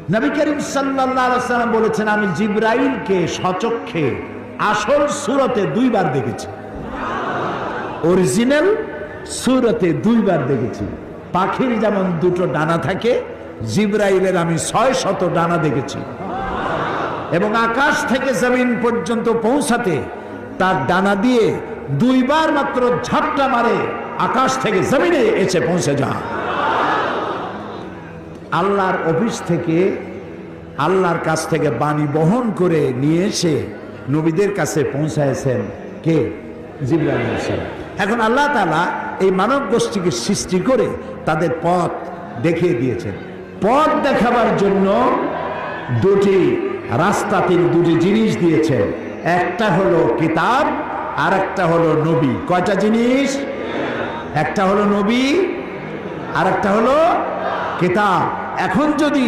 নবী করিম সাল্লাল্লাহু আলাইহি ওয়াসাল্লাম বলেছেন, আমি জিবরাইলকে সচক্ষে আসল সূরতে 2 বার দেখেছি, অরিজিনাল সূরতে 2 বার দেখেছি। পাখির যেমন 2টো ডানা থাকে, জিবরাইলের আমি 600 ডানা দেখেছি, এবং আকাশ থেকে জমিন পর্যন্ত পৌঁছাতে তার ডানা দিয়ে 2 বার মাত্র ঝাপটা মারে, আকাশ থেকে জমিনে এসে পৌঁছে যায়। আল্লাহর অফিস থেকে, আল্লাহর কাছ থেকে বাণী বহন করে নিয়ে এসে নবীদের কাছে পৌঁছায়ছেন কে? জিবরাইল আলাইহিস সালাম। এখন আল্লাহ তাআলা এই মানব গোষ্ঠীকে সৃষ্টি করে তাদের পথ দেখিয়ে দিয়েছেন। পথ দেখাবার জন্য 2টি রাস্তা, তিনি 2টি জিনিস দিয়েছেন। একটা হলো কিতাব, আর একটা হলো নবী। কয়টা জিনিস? একটা হলো নবী, আর একটা হলো কিতাব। এখন যদি